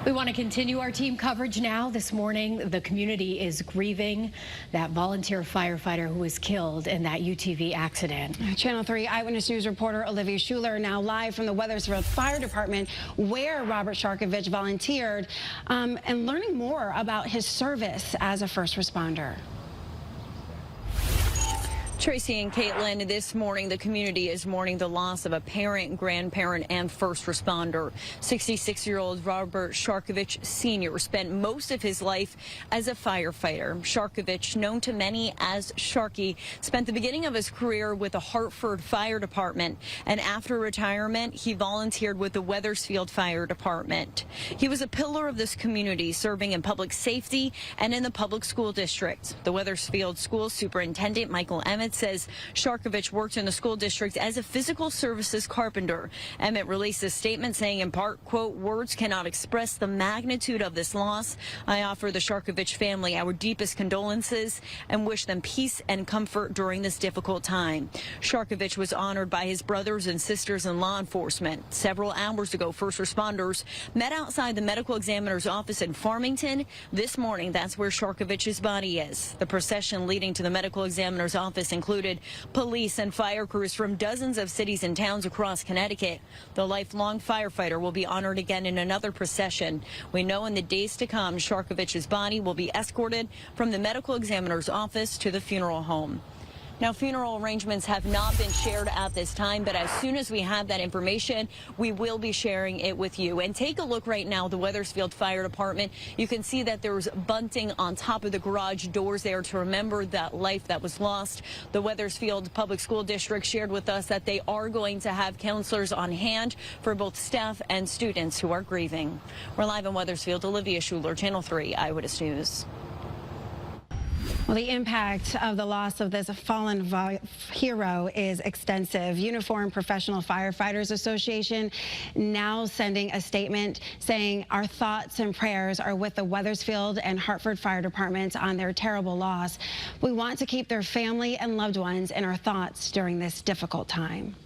We want to continue our team coverage now. This morning, the community is grieving that volunteer firefighter who was killed in that UTV accident. Channel 3 Eyewitness News reporter Olivia Schuler now live from the Wethersfield Fire Department, where Robert Sharkovich volunteered, and learning more about his service as a first responder. Tracy and Caitlin, this morning the community is mourning the loss of a parent, grandparent, and first responder. 66-year-old Robert Sharkovich Sr. spent most of his life as a firefighter. Sharkovich, known to many as Sharky, spent the beginning of his career with the Hartford Fire Department, and after retirement, he volunteered with the Wethersfield Fire Department. He was a pillar of this community, serving in public safety and in the public school district. The Wethersfield School Superintendent, Michael Emmett, says Sharkovich worked in the school district as a physical services carpenter. Emmett released a statement saying, in part, quote, "Words cannot express the magnitude of this loss. I offer the Sharkovich family our deepest condolences and wish them peace and comfort during this difficult time." Sharkovich was honored by his brothers and sisters in law enforcement. Several hours ago, first responders met outside the medical examiner's office in Farmington. This morning, that's where Sharkovich's body is. The procession leading to the medical examiner's office included police and fire crews from dozens of cities and towns across Connecticut. The lifelong firefighter will be honored again in another procession. We know in the days to come, Sharkovich's body will be escorted from the medical examiner's office to the funeral home. Now, funeral arrangements have not been shared at this time, but as soon as we have that information, we will be sharing it with you. And take a look right now, the Wethersfield Fire Department. You can see that there's bunting on top of the garage doors there to remember that life that was lost. The Wethersfield Public School District shared with us that they are going to have counselors on hand for both staff and students who are grieving. We're live in Wethersfield. Olivia Schuler, Channel 3 Eyewitness News. Well, the impact of the loss of this fallen hero is extensive. Uniformed Professional Firefighters Association now sending a statement saying our thoughts and prayers are with the Wethersfield and Hartford Fire Departments on their terrible loss. We want to keep their family and loved ones in our thoughts during this difficult time.